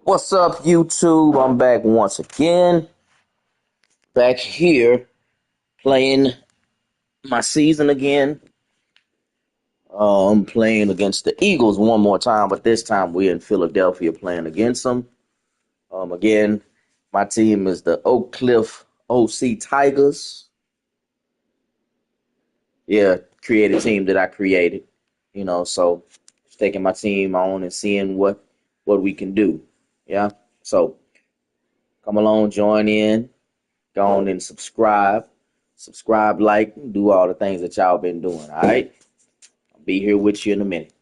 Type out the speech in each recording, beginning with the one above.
What's up, YouTube? I'm back once again. Back here playing my season again. I'm playing against the Eagles one more time, but this time we're in Philadelphia playing against them. Again, my team is the Oak Cliff OC Tigers. Yeah, creative team that I created. So just taking my team on and seeing what we can do. Yeah. So come along, join in. Go on and subscribe, like, do all the things that y'all been doing. All right, I'll be here with you in a minute.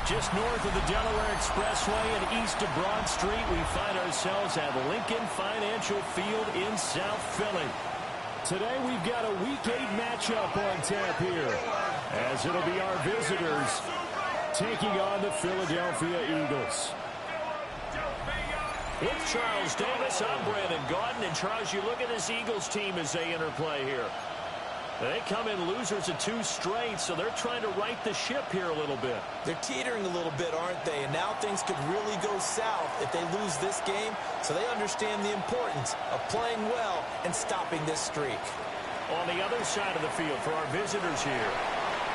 Just north of the Delaware Expressway and east of Broad Street, we find ourselves at Lincoln Financial Field in South Philly. Today we've got a Week 8 matchup on tap here, as it'll be our visitors taking on the Philadelphia Eagles. With Charles Davis, I'm Brandon Gaudin. And Charles, you look at this Eagles team as they interplay here. They come in losers of 2 straight, so they're trying to right the ship here a little bit. They're teetering a little bit, aren't they? And now things could really go south if they lose this game, so they understand the importance of playing well and stopping this streak. On the other side of the field for our visitors here,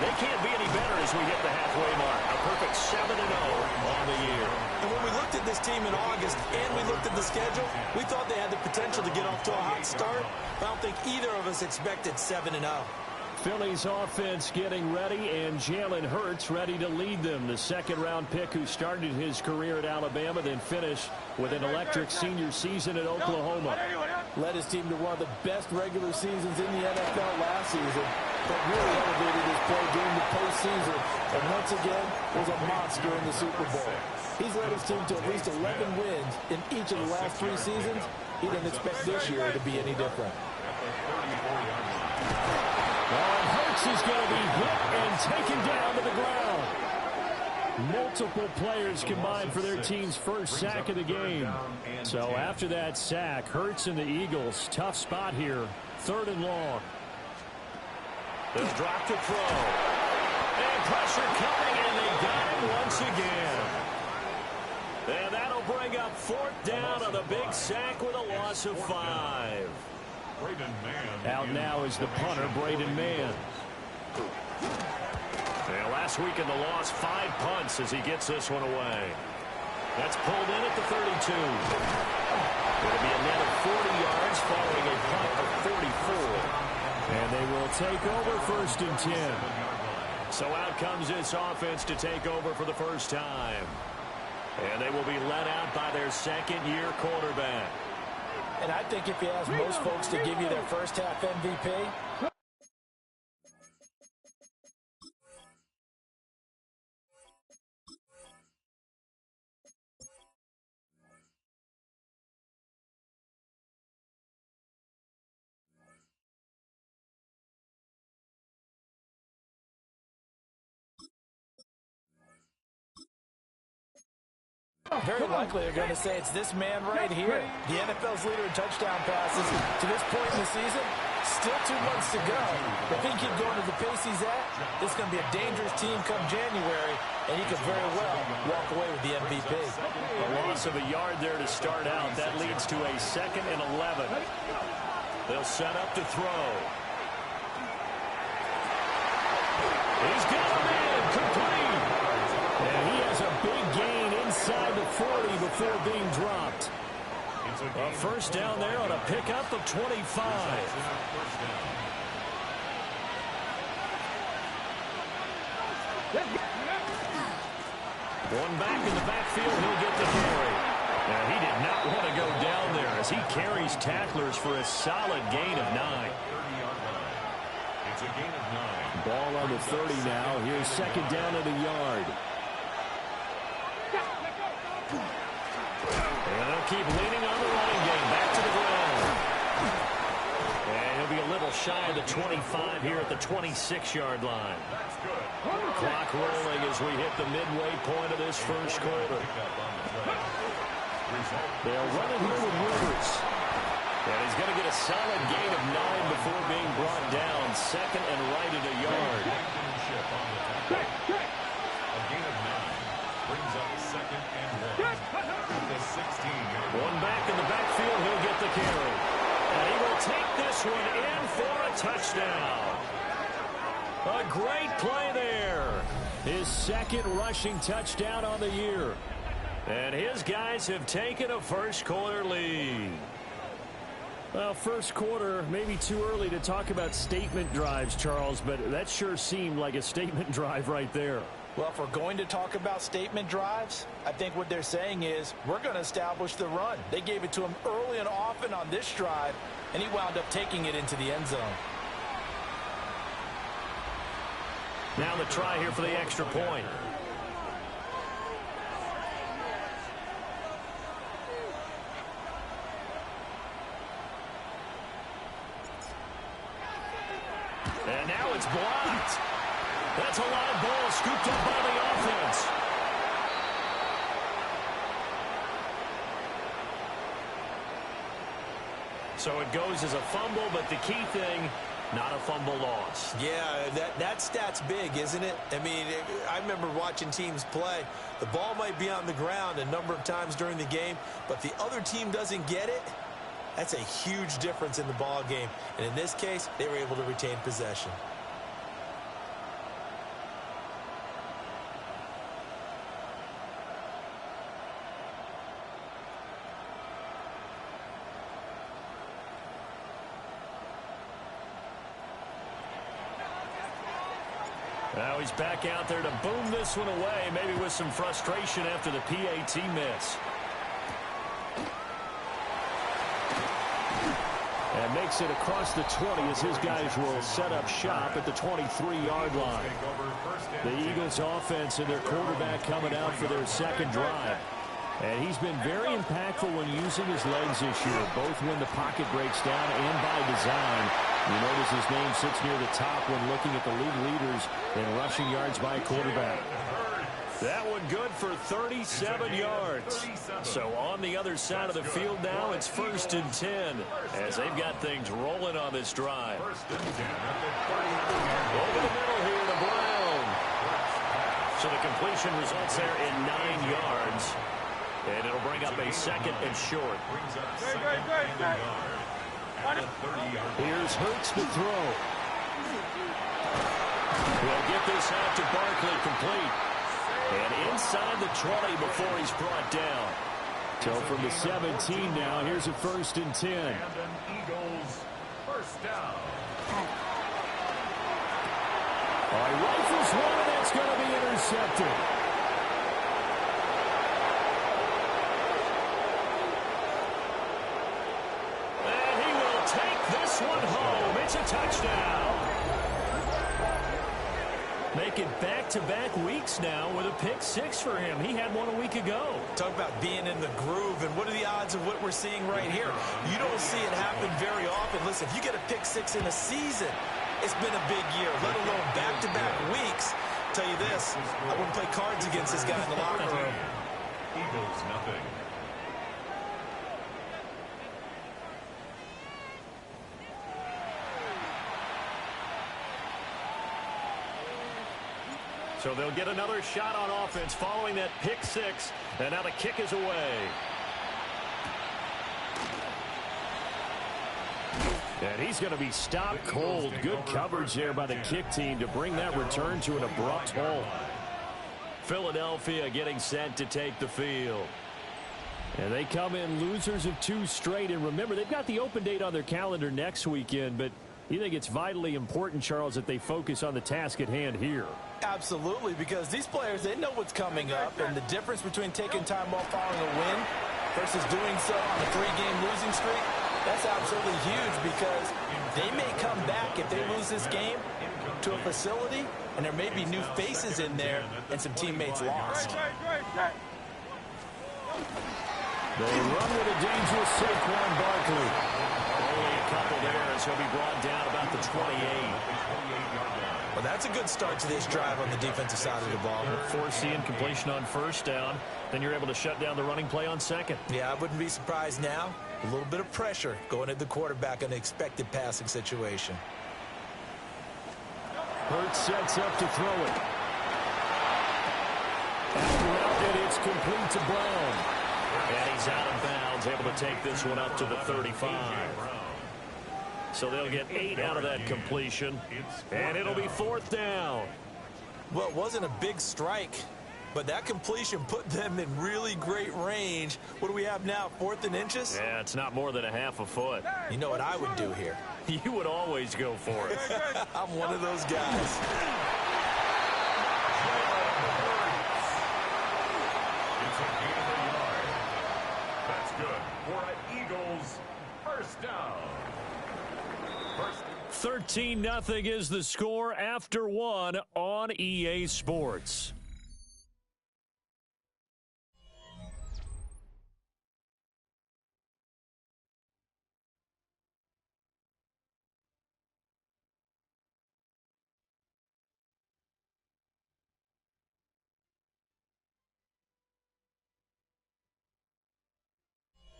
they can't be any better as we hit the halfway mark. A perfect 7-0 on the year. And when we looked at this team in August and we looked at the schedule, we thought they had the potential to get off to a hot start. But I don't think either of us expected 7-0. Philly's offense getting ready, and Jalen Hurts ready to lead them. The second-round pick who started his career at Alabama, then finished with an electric senior season at Oklahoma. Led his team to one of the best regular seasons in the NFL last season, but really elevated his play during the postseason, and once again was a monster in the Super Bowl. He's led his team to at least 11 wins in each of the last 3 seasons. He didn't expect this year to be any different. And Hurts is going to be hit and taken down to the ground. Multiple players combined for their team's first sack of the game. So after that sack, Hurts and the Eagles, tough spot here, 3rd and long. They'll drop to throw. And pressure coming, and they got him once again. And that'll bring up 4th down on a big sack with a loss of 5. Out now is the punter, Braden Mann. And last week in the loss, 5 punts as he gets this one away. That's pulled in at the 32. It'll be a net of 40 yards following a punt of 44. And they will take over 1st and 10. So out comes this offense to take over for the first time. And they will be led out by their 2nd-year quarterback. And I think if you ask most folks to give you their first half MVP, very likely they're going to say it's this man right here. The NFL's leader in touchdown passes to this point in the season. Still 2 months to go. If he can keep going at the pace he's at, this is going to be a dangerous team come January, and he could very well walk away with the MVP. A loss of a yard there to start out. That leads to a 2nd and 11. They'll set up to throw. He's got him in, complete. And he has a big gain inside the 40 before being dropped. A 1st down there on a pickup of 25. One back in the backfield, he'll get the carry. Now, he did not want to go down there as he carries tacklers for a solid gain of 9. It's a gain of 9. Ball on the 30 now. Here's second down at a yard. And they'll keep leaning on the running game. Back to the ground. And he'll be a little shy of the 25 here at the 26-yard line. Clock rolling as we hit the midway point of this first quarter. They'll run it here with Rivers. And he's going to get a solid gain of 9 before being brought down. Second and right at a yard. A gain of 9 brings up second and 1. The 16-yard. One back in the backfield, he'll get the carry. And he will take this one in for a touchdown. A great play there. His second rushing touchdown on the year. And his guys have taken a first quarter lead. Well, first quarter, maybe too early to talk about statement drives, Charles, but that sure seemed like a statement drive right there. Well, if we're going to talk about statement drives, I think what they're saying is we're going to establish the run. They gave it to him early and often on this drive, and he wound up taking it into the end zone. Now the try here for the extra point. And now it's blocked. That's a live ball scooped up by the offense. So it goes as a fumble, but the key thing, not a fumble loss. Yeah, that stat's big, isn't it? I mean, I remember watching teams play. The ball might be on the ground a number of times during the game, but the other team doesn't get it. That's a huge difference in the ball game. And in this case, they were able to retain possession. Now he's back out there to boom this one away, maybe with some frustration after the PAT miss. And makes it across the 20 as his guys will set up shop at the 23-yard line. The Eagles offense and their quarterback coming out for their second drive. And he's been very impactful when using his legs this year, both when the pocket breaks down and by design. You notice his name sits near the top when looking at the league leaders in rushing yards by a quarterback. That one good for 37 yards. So on the other side of the field now, it's 1st and 10 as they've got things rolling on this drive. Over the middle here to Brown. So the completion results there in 9 yards. And it'll bring up a second and short. Here's Hurts to throw. We'll get this out to Barkley complete. And inside the 20 before he's brought down. So from the 17 now, here's a 1st and 10. Eagles, first down. All right, rifles one, and it's going to be intercepted. And he will take this one home. It's a touchdown. Making back-to-back weeks now with a pick 6 for him. He had one a week ago. Talk about being in the groove, and what are the odds of what we're seeing right here? You don't see it happen very often. Listen, if you get a pick 6 in a season, it's been a big year, let alone back-to-back weeks. I'll tell you this, I wouldn't play cards against this guy in the locker room. Eagles, nothing. So they'll get another shot on offense following that pick 6. And now the kick is away. And he's going to be stopped cold. Good coverage there by the kick team to bring that return to an abrupt halt. Philadelphia getting set to take the field. And they come in losers of 2 straight. And remember, they've got the open date on their calendar next weekend, but You think it's vitally important, Charles, that they focus on the task at hand here? Absolutely, because these players, they know what's coming up, and the difference between taking time off following a win versus doing so on a 3-game losing streak, that's absolutely huge because they may come back if they lose this game to a facility, and there may be new faces in there and some teammates lost. They run with a dangerous Saquon Barkley. Only a couple there as he'll be brought down about the 28. Well, that's a good start to this drive on the defensive side of the ball. Force the incompletion on first down. Then you're able to shut down the running play on second. Yeah, I wouldn't be surprised now. A little bit of pressure going at the quarterback in an expected passing situation. Hurts sets up to throw it. And it's complete to Brown. And he's out of bounds, able to take this one up to the 35. So they'll get 8 out of that completion, and it'll be 4th down. Well, it wasn't a big strike, but that completion put them in really great range. What do we have now, 4th and inches? Yeah, it's not more than a half a foot. You know what I would do here? You would always go for it. I'm one of those guys. It's a gain of a yard. That's good for an Eagles first down. 13-0 is the score after 1 on EA Sports.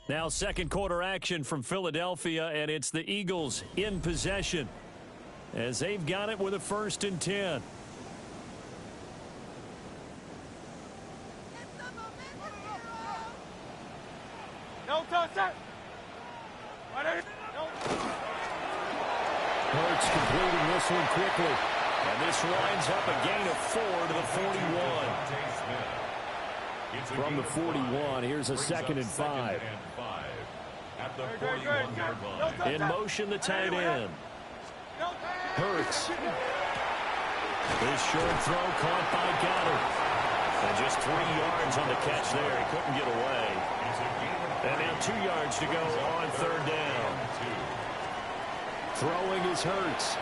Now second quarter action from Philadelphia, and it's the Eagles in possession as they've got it with a 1st and 10. Hurts completing this one quickly, and this winds up a gain of 4 to the 41. From the 41, here's a 2nd and 5. At the 41-yard line. In motion, the tight end. Hurts. His short throw caught by Goddard. And just 3 yards on the catch there. He couldn't get away. And now 2 yards to go on 3rd down. Throwing is Hurts.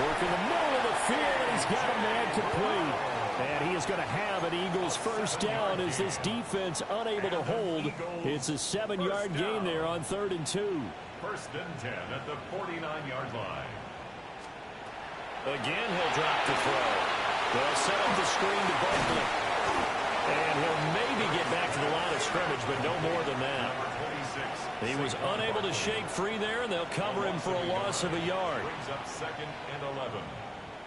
Working the middle of the field, and he's got a man complete. And he is going to have an Eagles first down as this defense unable to hold. It's a 7-yard gain there on 3rd and 2. 1st and 10 at the 49-yard line. Again, he'll drop the throw. They'll set up the screen to Barkley. And he'll maybe get back to the line of scrimmage, but no more than that. He was unable to shake free there, and they'll cover him for a loss of a yard. Brings up 2nd and 11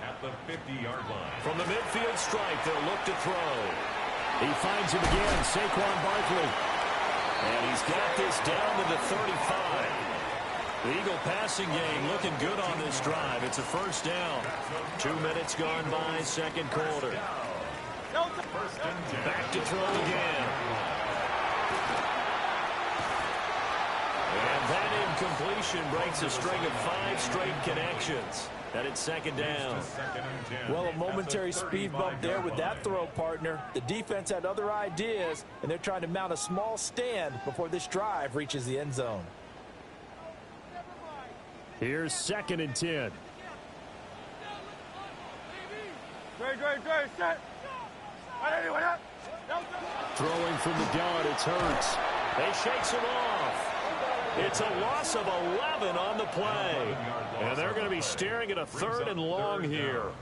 at the 50-yard line. From the midfield stripe, they'll look to throw. He finds him again, Saquon Barkley. And he's got this down to the 35. The Eagle passing game looking good on this drive. It's a 1st down. 2 minutes gone by, 2nd quarter. Back to throw again. And that incompletion breaks a string of 5 straight connections. And it's 2nd down. Well, a momentary speed bump there with that throw, partner. The defense had other ideas, and they're trying to mount a small stand before this drive reaches the end zone. Here's 2nd and 10. Throwing from the gun, it's Hurts. They shakes him off. It's a loss of 11 on the play. And they're going to be staring at a 3rd and long here.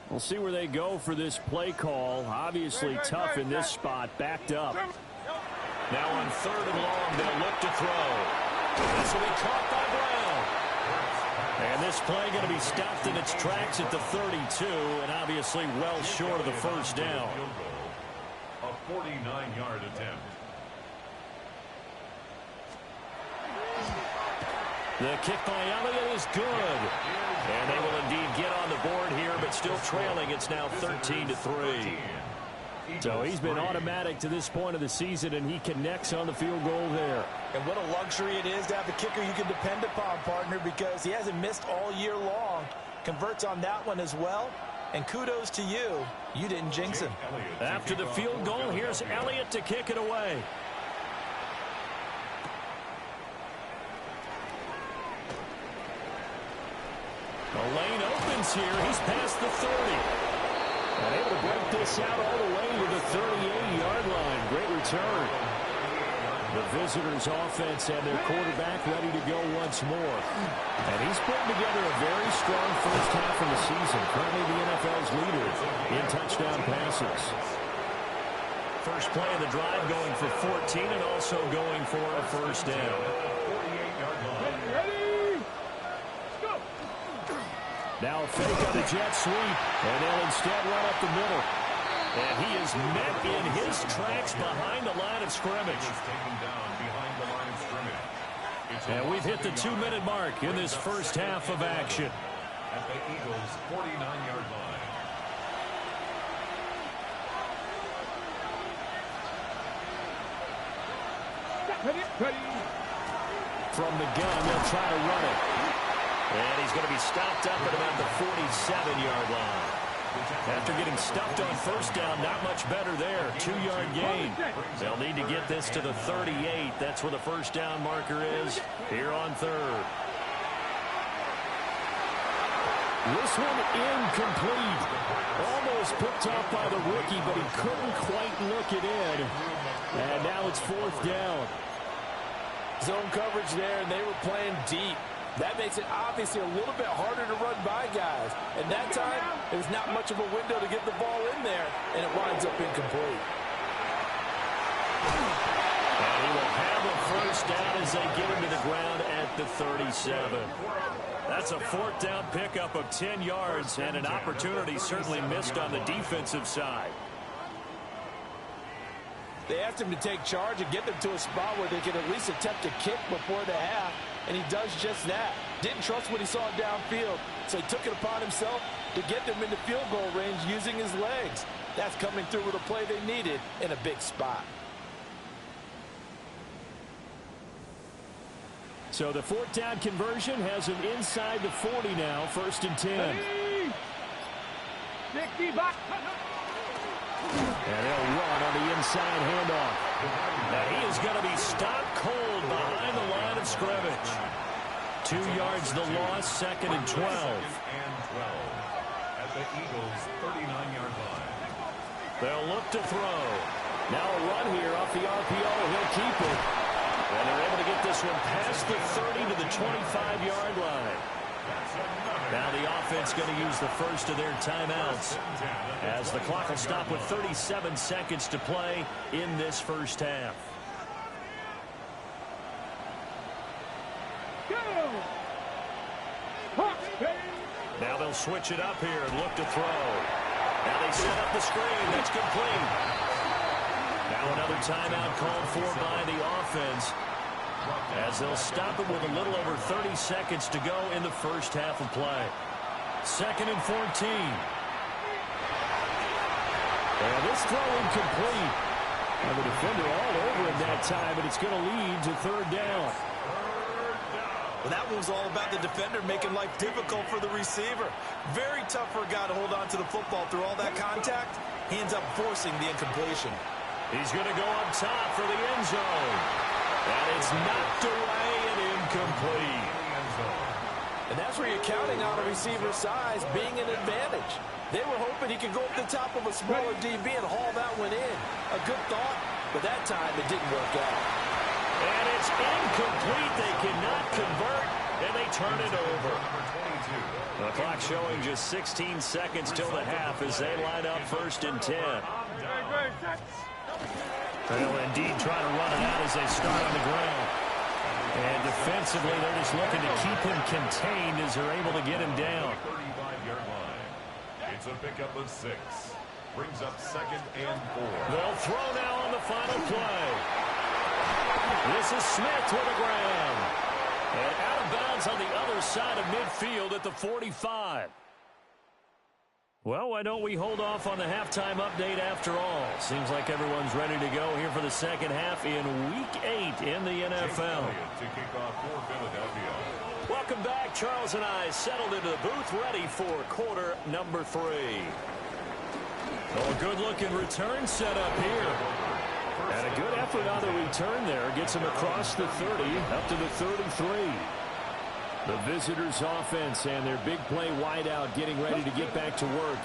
We'll see where they go for this play call. Obviously tough in this spot, backed up. Now on 3rd and long, they'll look to throw. This will be caught by Brown. And this play going to be stopped in its tracks at the 32, and obviously well short of the 1st down. A 49-yard attempt. The kick by Elliott is good. And they will indeed get on the board here, but still trailing. It's now 13-3. So he's been automatic to this point of the season, and he connects on the field goal there. And what a luxury it is to have a kicker you can depend upon, partner, because he hasn't missed all year long. Converts on that one as well. And kudos to you. You didn't jinx him. After the field goal, here's Elliott to kick it away. The lane opens here. He's past the 30. And able to break this out all the way to the 38-yard line. Great return. The visitors' offense and their quarterback ready to go once more. And he's putting together a very strong first half of the season. Currently the NFL's leader in touchdown passes. First play of the drive going for 14 and also going for a first down. Now a fake on the jet sweep, and they'll instead run up the middle. And he is met in his tracks behind the line of scrimmage. And we've hit the 2-minute mark in this first half of action. At the Eagles' 49-yard line. From the gun, they'll try to run it. And he's going to be stopped up at about the 47-yard line. After getting stuffed on first down, not much better there. 2-yard gain. They'll need to get this to the 38. That's where the first down marker is here on third. This one incomplete. Almost picked off by the rookie, but he couldn't quite look it in. And now it's fourth down. Zone coverage there, and they were playing deep. That makes it obviously a little bit harder to run by guys. And that time, there's not much of a window to get the ball in there, and it winds up incomplete. And he will have a first down as they get him to the ground at the 37. That's a fourth down pickup of 10 yards and an opportunity certainly missed on the defensive side. They asked him to take charge and get them to a spot where they could at least attempt a kick before the half, and he does just that. Didn't trust what he saw downfield, so he took it upon himself to get them into field goal range using his legs. That's coming through with a play they needed in a big spot. So the fourth down conversion has him inside the 40 now, first and 10. And they'll run on the inside handoff. Now he is going to be stopped cold behind the line of scrimmage. 2 yards the loss, second and 12. At the Eagles' 39-yard line. They'll look to throw. Now a run here off the RPO. He'll keep it. And they're able to get this one past the 30 to the 25-yard line. Now the offense going to use the first of their timeouts as the clock will stop with 37 seconds to play in this first half. Now they'll switch it up here and look to throw. Now they set up the screen. That's complete. Now another timeout called for by the offense, as they'll stop it with a little over 30 seconds to go in the first half of play. Second and 14. And this throw incomplete. And the defender all over him that time, and it's going to lead to third down. Well, that one was all about the defender making life difficult for the receiver. Very tough for a guy to hold on to the football through all that contact. He ends up forcing the incompletion. He's going to go up top for the end zone. And it's knocked away and incomplete. And that's where you're counting on a receiver's size being an advantage. They were hoping he could go up the top of a smaller DB and haul that one in. A good thought, but that time it didn't work out. And it's incomplete. They cannot convert, and they turn it over. The clock showing just 16 seconds till the half as they line up first and 10. They'll indeed try to run it out as they start on the ground. And defensively, they're just looking to keep him contained as they're able to get him down. 35-yard line. It's a pickup of 6. Brings up second and 4. They'll throw now on the final play. This is Smith to the ground. And out of bounds on the other side of midfield at the 45. Well, why don't we hold off on the halftime update after all? Seems like everyone's ready to go here for the second half in Week 8 in the NFL. To kick off for Philadelphia. Welcome back. Charles and I settled into the booth, ready for quarter number 3. Oh, a good-looking return set up here. And a good effort on the return there. Gets him across the 30, up to the 33. The visitors' offense and their big play wideout getting ready to get back to work.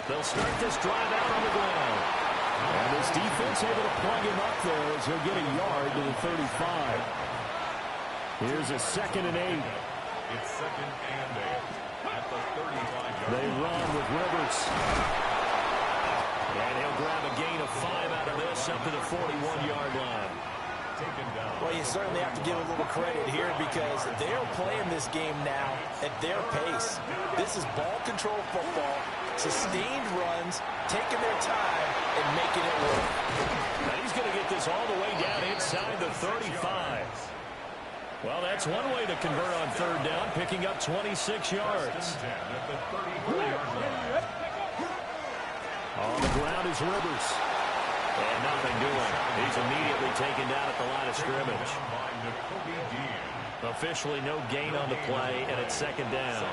They'll start this drive out on the ground. And this defense able to plug him up there as he'll get a yard to the 35. Here's a 2nd and 8. It's 2nd and 8 at the 35-yard line. They run with Rivers. And he'll grab a gain of 5 out of this up to the 41-yard line. Well, you certainly have to give a little credit here because they're playing this game now at their pace. This is ball control football, sustained runs, taking their time, and making it work. Now he's going to get this all the way down inside the 35. Well, that's one way to convert on 3rd down, picking up 26 yards. On the ground is Rivers. And nothing doing. He's immediately taken down at the line of scrimmage. Officially no gain on the play, and it's 2nd down.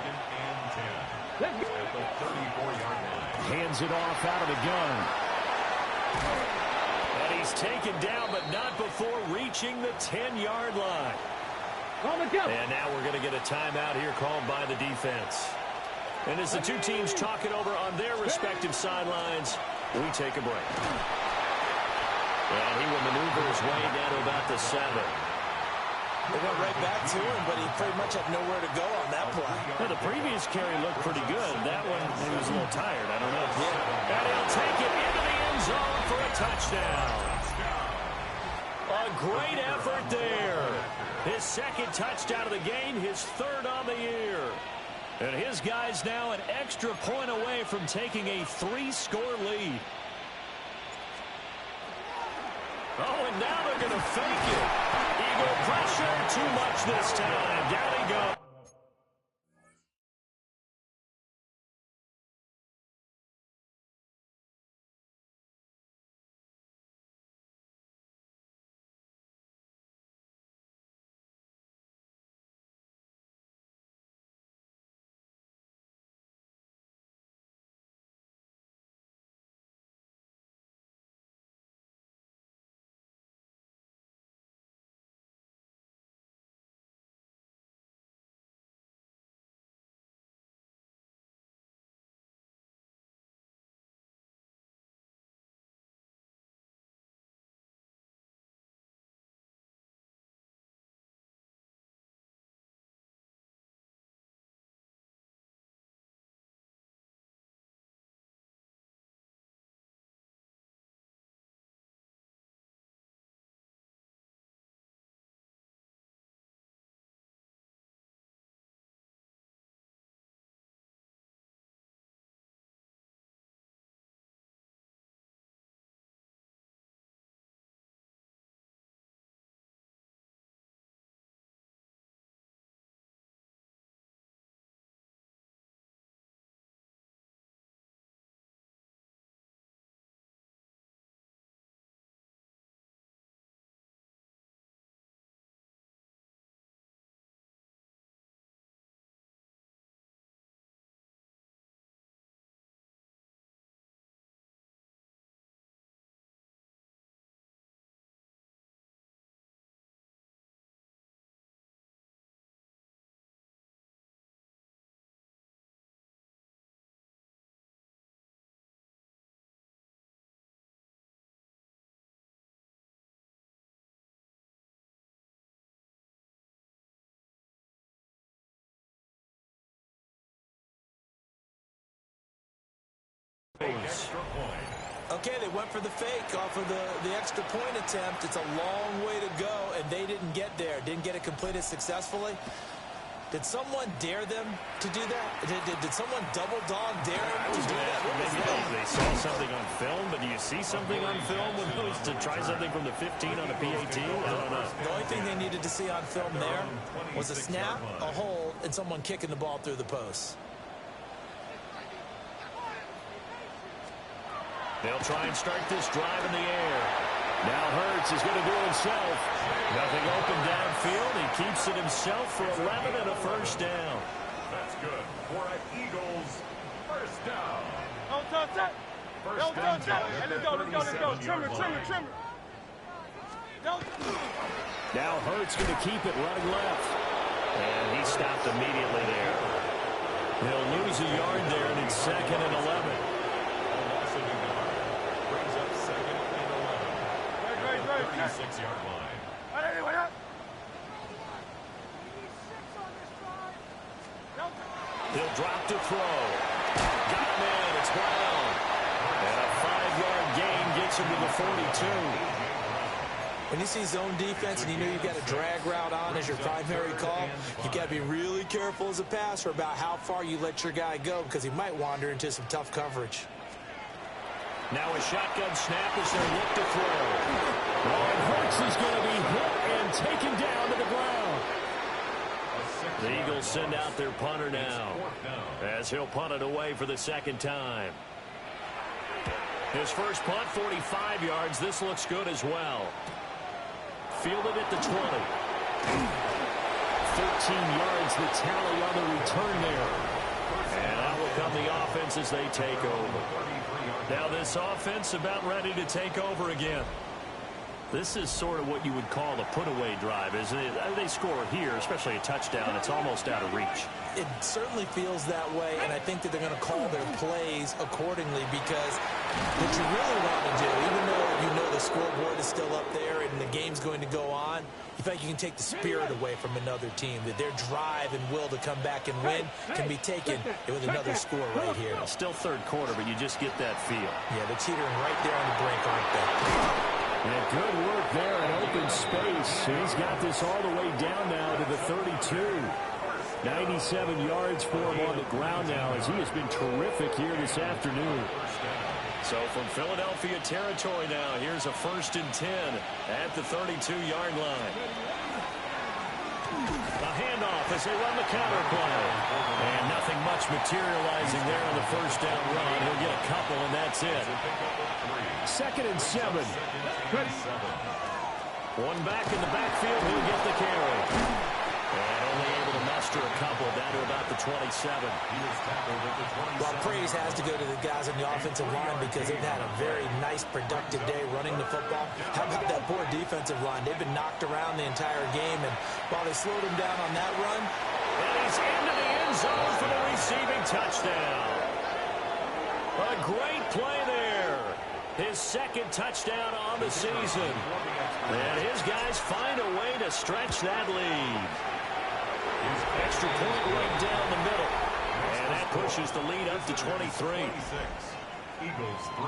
Hands it off out of the gun. And he's taken down, but not before reaching the 10-yard line. And now we're going to get a timeout here called by the defense. And as the two teams talk it over on their respective sidelines, we take a break. And he will maneuver his way down to about the 7. They went right back to him, but he pretty much had nowhere to go on that play. Well, the previous carry looked pretty good. That one, he was a little tired. I don't know. Yeah. And he'll take it into the end zone for a touchdown. A great effort there. His 2nd touchdown of the game, his 3rd on the year. And his guys now an extra point away from taking a 3-score lead. Oh, and now they're going to fake it. Eagle pressure, too much this time. Down he goes. Okay, they went for the fake off of the extra point attempt. It's a long way to go, and they didn't get there. Didn't get it completed successfully. Did someone dare them to do that? Did someone double dog dare them to do that? Maybe they saw something on film, but do you see something on film when it was to try something from the 15 on a PAT? I don't know. The only thing they needed to see on film there was a snap, a hole, and someone kicking the ball through the post. They'll try and start this drive in the air. Now Hurts is going to do it himself. Nothing open downfield. He keeps it himself for 11 and a first down. That's good. For an Eagles first down. Don't touch that. Don't touch that. Hey, let's go. Trimmer. Now Hurts going to keep it running left. And he stopped immediately there. He'll lose a yard there, and it's 2nd and 11. Brings up 2nd and 11. 36-yard line. He'll drop to throw. Got him in. It's Brown. And a 5-yard gain gets him to the 42. When you see zone defense and you know you've got a drag route on as your primary call, you've got to be really careful as a passer about how far you let your guy go because he might wander into some tough coverage. Now a shotgun snap as they look to throw. And Hurts is going to be hit and taken down to the ground. The Eagles send out their punter now as he'll punt it away for the second time. His first punt, 45 yards. This looks good as well. Fielded at the 20. 13 yards, the tally on the return there. And out will come the offense as they take over. Now this offense about ready to take over again. This is sort of what you would call the put-away drive, isn't it? They score here, especially a touchdown. It's almost out of reach. It certainly feels that way, and I think that they're going to call their plays accordingly because what you really want to do, even though you know the scoreboard is still up there and the game's going to go on, you feel like you can take the spirit away from another team, that their drive and will to come back and win can be taken with another score right here. Still third quarter, but you just get that feel. Yeah, they're teetering right there on the brink, aren't they? And good work there in open space. He's got this all the way down now to the 32. 97 yards for him on the ground now as he has been terrific here this afternoon. So from Philadelphia territory now, here's a 1st and 10 at the 32-yard line. A handoff as they run the counter play. And nothing much materializing there on the first down run. He'll get a couple, and that's it. 2nd and 7. One back in the backfield. He'll get the carry. And only able to muster a couple down to about the 27. Well, praise has to go to the guys on the offensive line because they've had a very nice, productive day running the football. How about that poor defensive line? They've been knocked around the entire game, and while they slowed him down on that run, and he's into the end zone for the receiving touchdown. A great play there. His 2nd touchdown on the season. And his guys find a way to stretch that lead. Extra point right down the middle. And that pushes the lead up to 23. Eagles 3.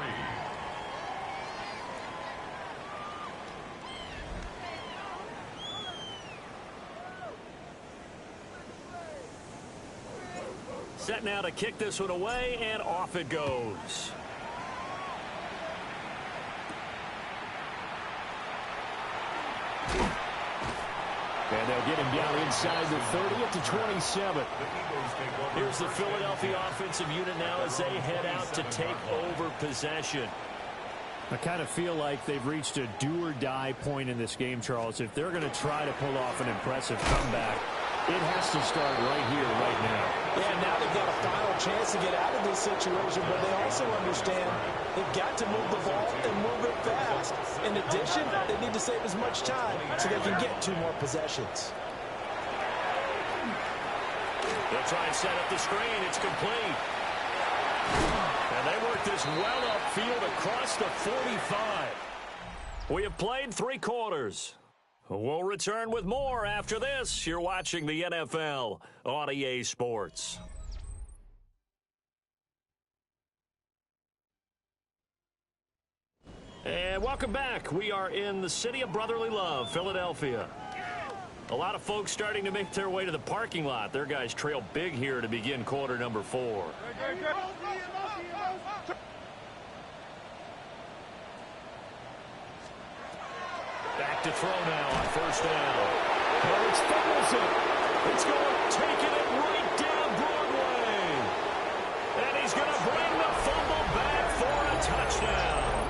Set now to kick this one away, and off it goes. And they'll get him down inside the 30 up to 27. Here's the Philadelphia offensive unit now as they head out to take over possession. I kind of feel like they've reached a do-or-die point in this game, Charles. If they're going to try to pull off an impressive comeback, it has to start right here, right now. Yeah, now they've got a final chance to get out of this situation, but they also understand they've got to move the ball and move it fast. In addition, they need to save as much time so they can get 2 more possessions. They'll try and set up the screen. It's complete. And they work this well upfield across the 45. We have played 3 quarters. We'll return with more after this. You're watching the NFL on EA Sports. And welcome back. We are in the city of brotherly love, Philadelphia. A lot of folks starting to make their way to the parking lot. Their guys trail big here to begin quarter number 4. Back to throw now on first down. Hurts fumbles it. It's going to take it right down Broadway. And he's going to bring the fumble back for a touchdown.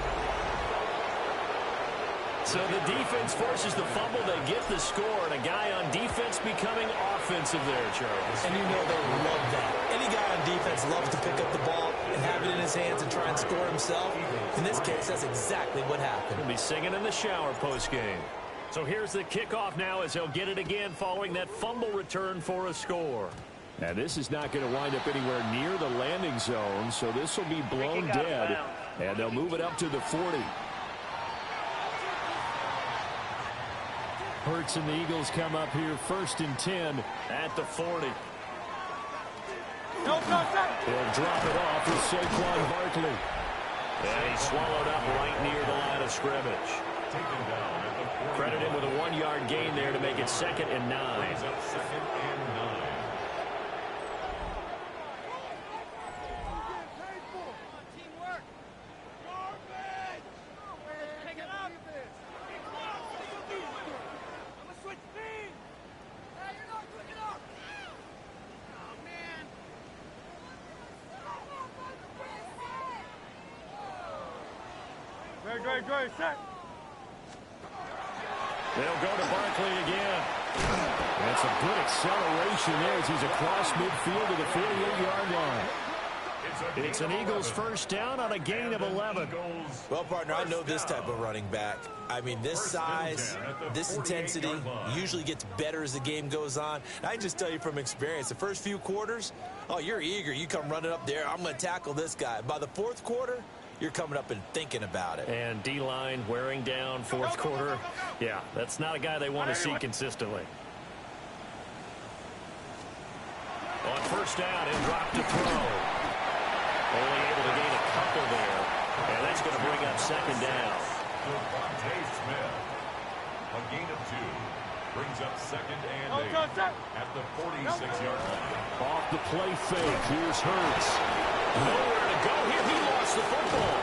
So the defense forces the fumble. They get the score, and a guy on defense becoming offensive there, Charles. And you know they love that. Any guy on defense loves to pick up the ball and have it in his hands and try and score himself. In this case, that's exactly what happened. He'll be singing in the shower post-game. So here's the kickoff now as he'll get it again following that fumble return for a score. Now this is not going to wind up anywhere near the landing zone, so this will be blown dead, and they'll move it up to the 40. Hurts and the Eagles come up here 1st and 10 at the 40. They'll drop it off with Saquon Barkley. And he's swallowed up right near the line of scrimmage. Credit him with a 1-yard gain there to make it 2nd and 9. Great, set. They'll go to Barkley again. That's a good acceleration there as he's across midfield to the 48-yard line. It's an Eagles first down on a gain of 11. Well, partner, I know this type of running back. I mean, this size, this intensity usually gets better as the game goes on. I just tell you from experience, the first few quarters, oh, you're eager. You come running up there, I'm going to tackle this guy. By the 4th quarter, you're coming up and thinking about it. And D-line wearing down 4th quarter. Yeah, that's not a guy they want to see consistently. On first down, he'll drop to throw. Only able to gain a couple there. And that's going to bring up 2nd down. Devontae Smith. A gain of 2. Brings up 2nd and 8 at the 46-yard line. Off the play fake. Here's Hurts. Nowhere to go here. He lost the football.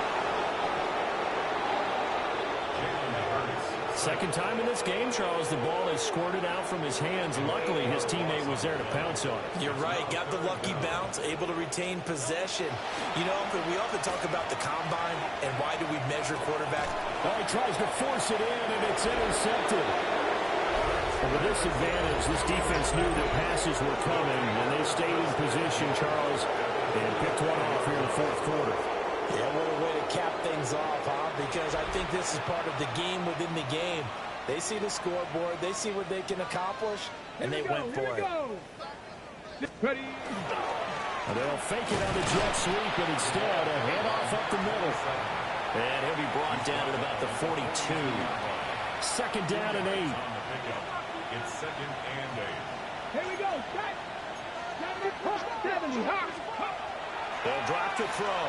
Second time in this game, Charles, the ball is squirted out from his hands. Luckily, his teammate was there to pounce on it. You're right. Got the lucky bounce, able to retain possession. You know, we often talk about the combine and why do we measure quarterback. Oh, he tries to force it in, and it's intercepted. And with this advantage, this defense knew that passes were coming, and they stayed in position, Charles, and picked one off here in the 4th quarter. Yeah, what a way to cap things off, huh? Because I think this is part of the game within the game. They see the scoreboard, they see what they can accomplish, and they went for it. Ready. And they'll fake it on the jet sweep, and instead a handoff up the middle. And he'll be brought down at about the 42. 2nd down and 8. It's 2nd and 8. Here we go. Set. 70. They'll drop to throw.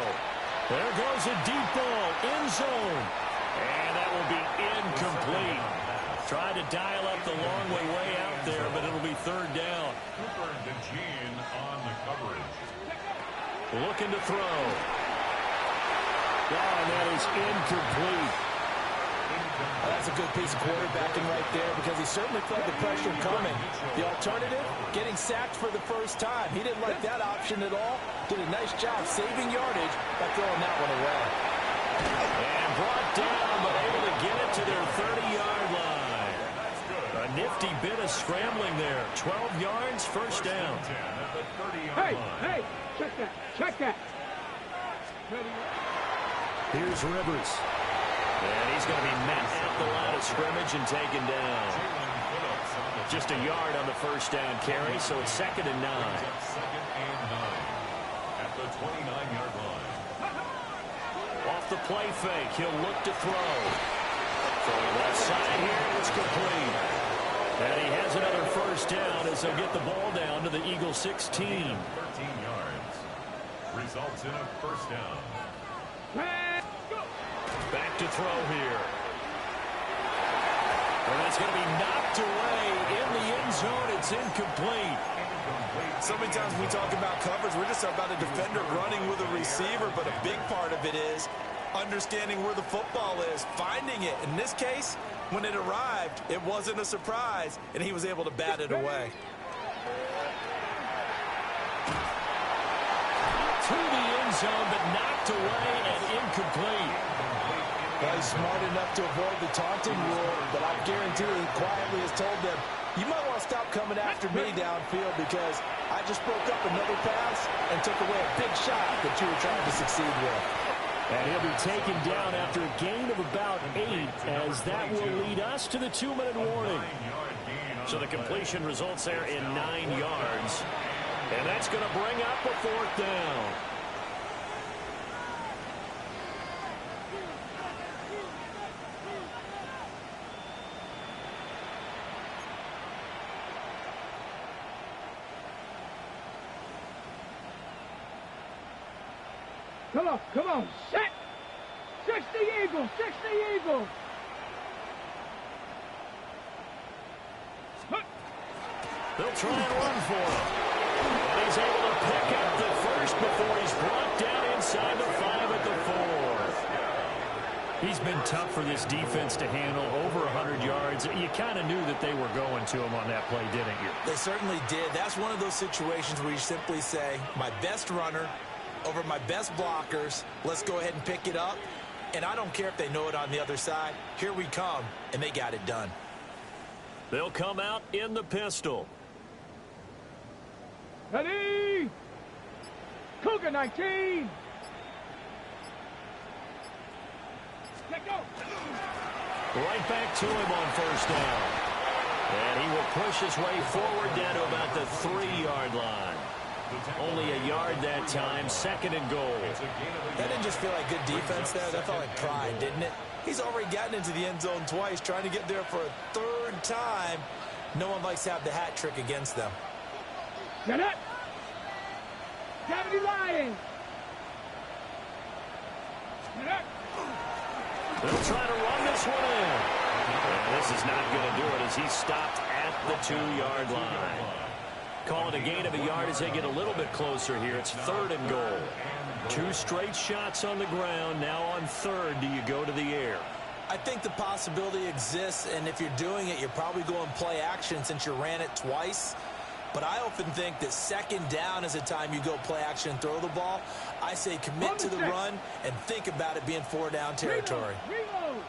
There goes a deep ball, end zone. And that will be incomplete. Tried to dial up the long way out there, but it'll be 3rd down. Cooper DeJean on the coverage. Looking to throw. And that is incomplete. That's a good piece of quarterbacking right there because he certainly felt the pressure coming. The alternative, getting sacked for the first time. He didn't like that option at all. Did a nice job saving yardage by throwing that one away. And brought down, but able to get it to their 30-yard line. A nifty bit of scrambling there. 12 yards, first down. Hey, check that. Here's Rivers. And he's going to be met at the line of scrimmage and taken down. Just a yard on the first down carry, so it's 2nd and 9. 2nd and 9 at the 29-yard line. Off the play fake, he'll look to throw. From the left side here, it's complete. And he has another first down as they'll get the ball down to the Eagles 16. 13 yards. Results in a first down. Back to throw here. And that's going to be knocked away in the end zone. It's incomplete. So many times we talk about coverage, we're just about a defender running with a receiver, but a big part of it is understanding where the football is, finding it. In this case, when it arrived, it wasn't a surprise, and he was able to bat it away. to the end zone, but knocked away and incomplete. Well, he's smart enough to avoid the taunting rule, but I guarantee he quietly has told them, you might want to stop coming after me downfield because I just broke up another pass and took away a big shot that you were trying to succeed with. And he'll be taken down after a gain of about 8, as that will lead us to the 2-minute warning. So the completion results there in 9 yards. And that's going to bring up a 4th down. Come on, set! 60 Eagles, 60 Eagles! They'll try and run for him. And he's able to pick up the first before he's brought down inside the 5 at the 4. He's been tough for this defense to handle, over 100 yards. You kind of knew that they were going to him on that play, didn't you? They certainly did. That's one of those situations where you simply say, my best runner over my best blockers, let's go ahead and pick it up. And I don't care if they know it on the other side. Here we come, and they got it done. They'll come out in the pistol. Ready? Cougar 19! Let go! Right back to him on 1st down. And he will push his way forward down to about the 3-yard line. Only a yard that time, 2nd and goal. That didn't just feel like good defense there. That felt like pride, didn't it? He's already gotten into the end zone twice, trying to get there for a 3rd time. No one likes to have the hat trick against them. Get it! Deputy Lion! Get it! They'll try to run this one in. And this is not going to do it as he's stopped at the 2-yard line. Call it a gain of a yard as they get a little bit closer here. It's 3rd and goal. 2 straight shots on the ground. Now on 3rd, do you go to the air? I think the possibility exists, and if you're doing it, you're probably going play action since you ran it twice. But I often think that 2nd down is a time you go play action and throw the ball. I say commit to the run and think about it being 4-down territory. Reload!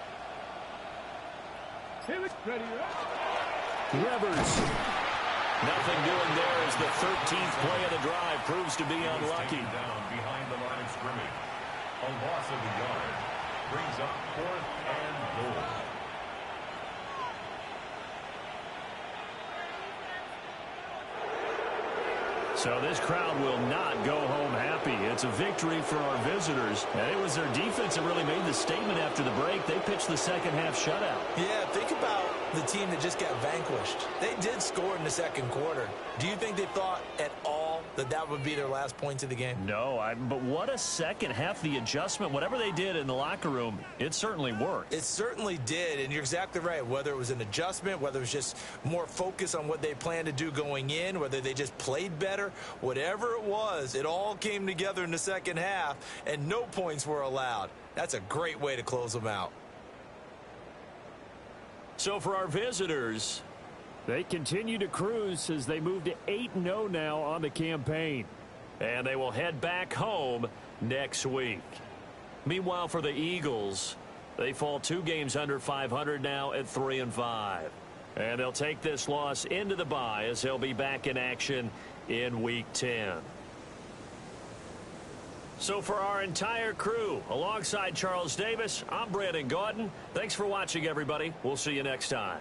Ready, Rivers. Nothing doing there as the 13th play of the drive proves to be unlucky. Down behind the line of scrimmage. A loss of a yard brings up 4th and goal. So this crowd will not go home happy. It's a victory for our visitors. And it was their defense that really made the statement after the break. They pitched the second half shutout. Yeah, think about the team that just got vanquished. They did score in the 2nd quarter. Do you think they thought at all that that would be their last points of the game? No, but what a second half. The adjustment, whatever they did in the locker room, it certainly worked. It certainly did, and you're exactly right. Whether it was an adjustment, whether it was just more focus on what they planned to do going in, whether they just played better, whatever it was, it all came together in the second half, and no points were allowed. That's a great way to close them out. So for our visitors, they continue to cruise as they move to 8-0 now on the campaign. And they will head back home next week. Meanwhile, for the Eagles, they fall 2 games under 500 now at 3-5. And they'll take this loss into the bye as they'll be back in action in Week 10. So for our entire crew, alongside Charles Davis, I'm Brandon Gaudin. Thanks for watching, everybody. We'll see you next time.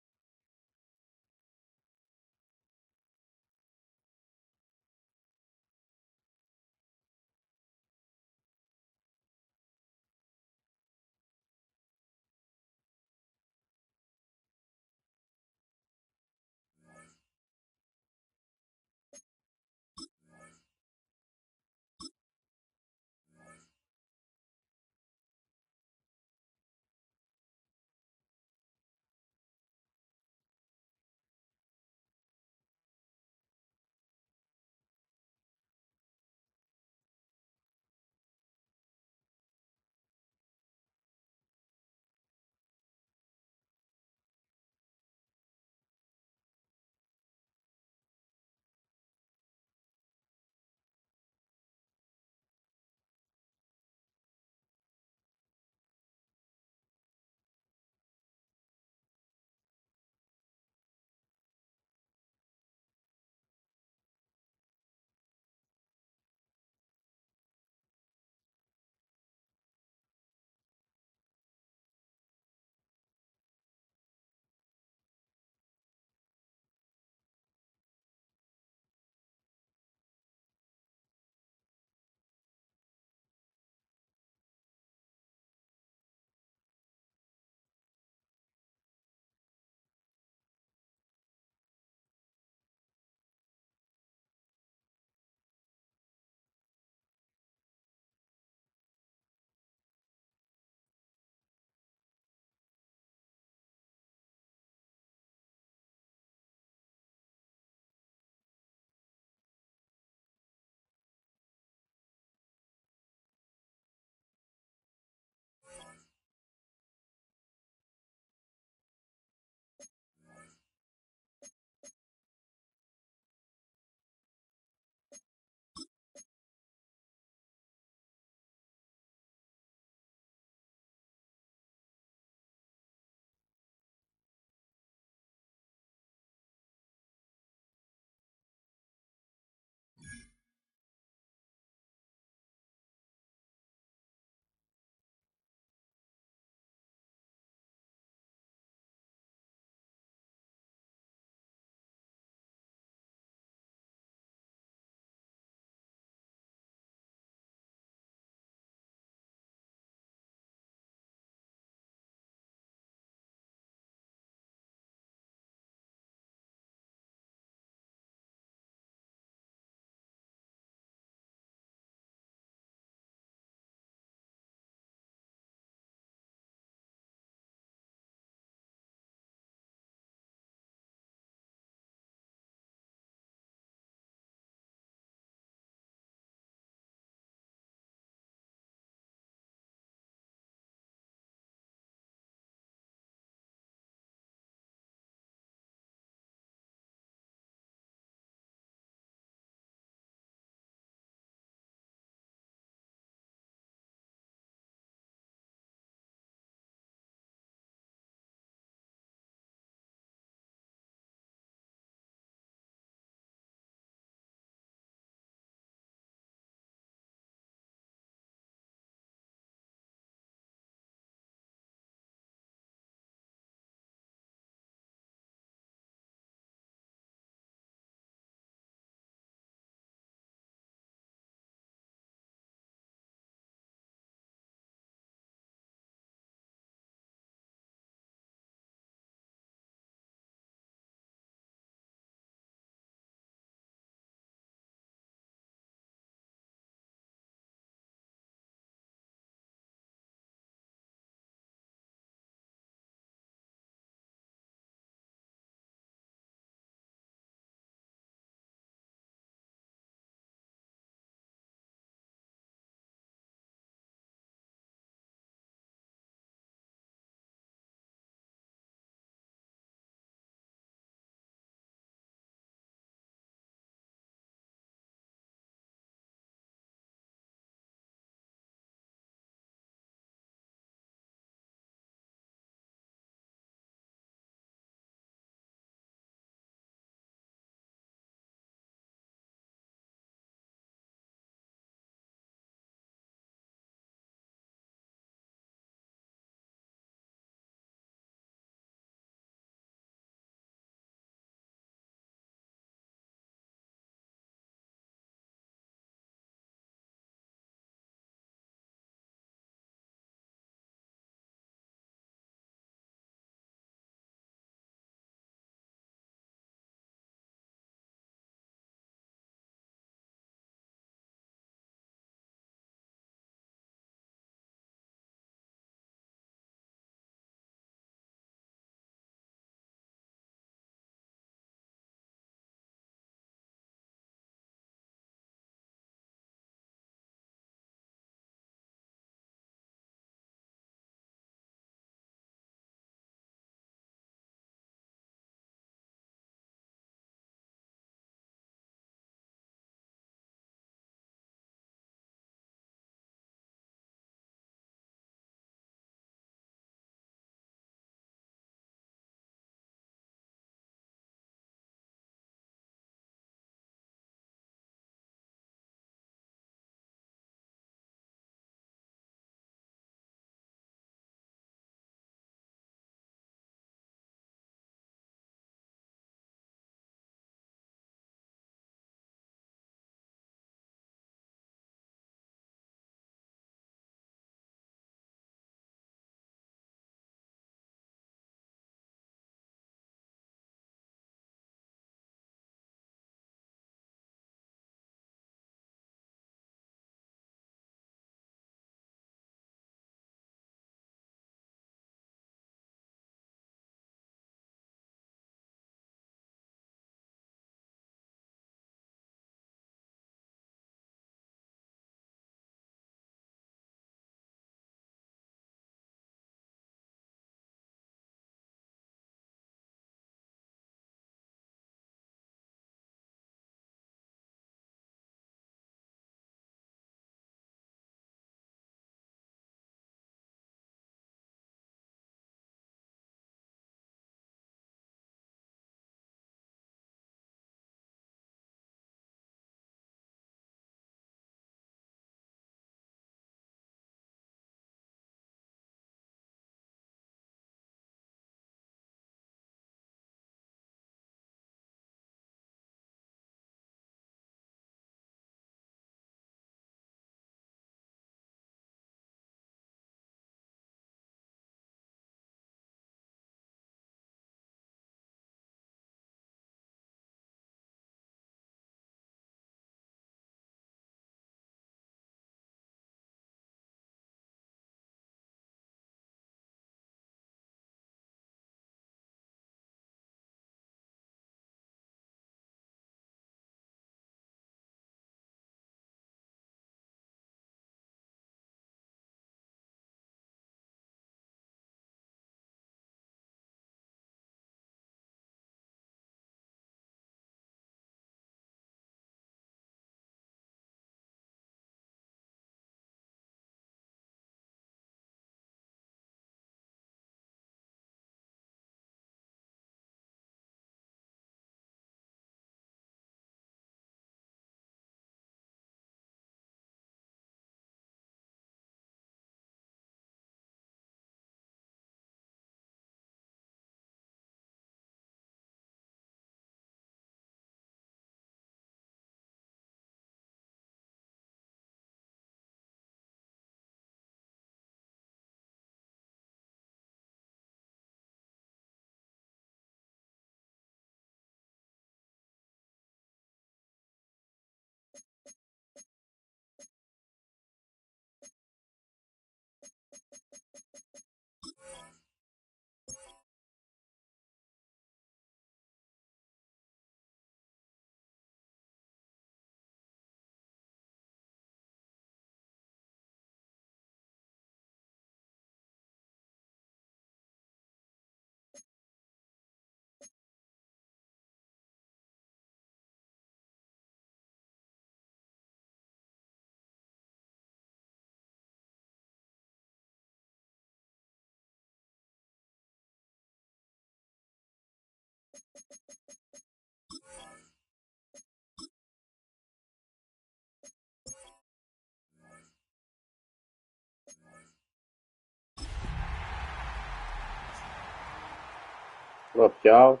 What's up, y'all?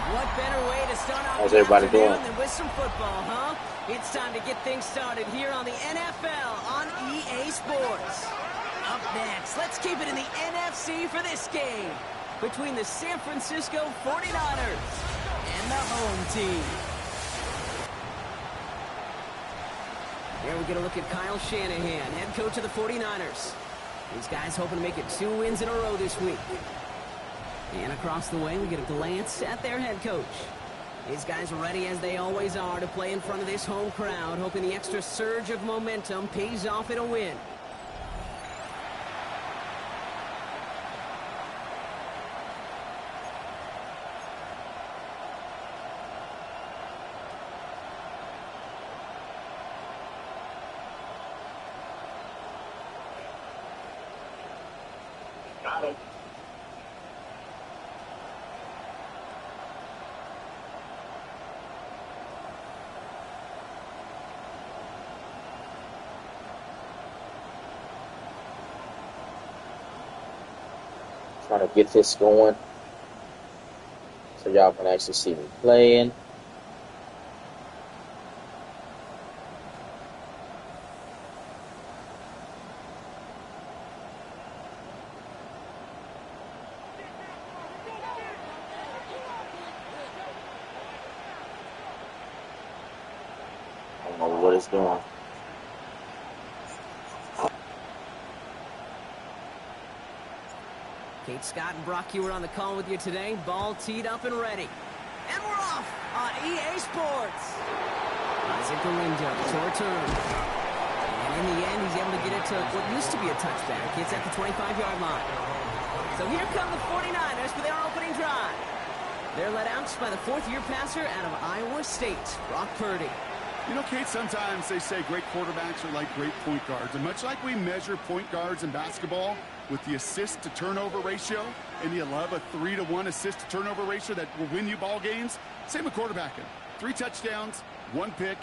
What better way to start off How's the everybody afternoon doing? than with some football, huh? It's time to get things started here on the NFL on EA Sports. Up next, let's keep it in the NFC for this game between the San Francisco 49ers and the home team. Here we get a look at Kyle Shanahan, head coach of the 49ers. These guys hoping to make it 2 wins in a row this week. And across the way, we get a glance at their head coach. These guys are ready, as they always are, to play in front of this home crowd, hoping the extra surge of momentum pays off in a win. Got him. Trying to get this going so y'all can actually see me playing. I don't know what it's doing. Kate Scott and Brock Ewer on the call with you today. Ball teed up and ready. And we're off on EA Sports. Isaac Galindo to return. And in the end, he's able to get it to what used to be a touchback. It's at the 25-yard line. So here come the 49ers for their opening drive. They're led out by the fourth-year passer out of Iowa State, Brock Purdy. You know, Kate, sometimes they say great quarterbacks are like great point guards. And much like we measure point guards in basketball with the assist-to-turnover ratio, and you love a 3-to-1 assist-to-turnover ratio that will win you ball games, same with quarterbacking. 3 touchdowns, 1 pick,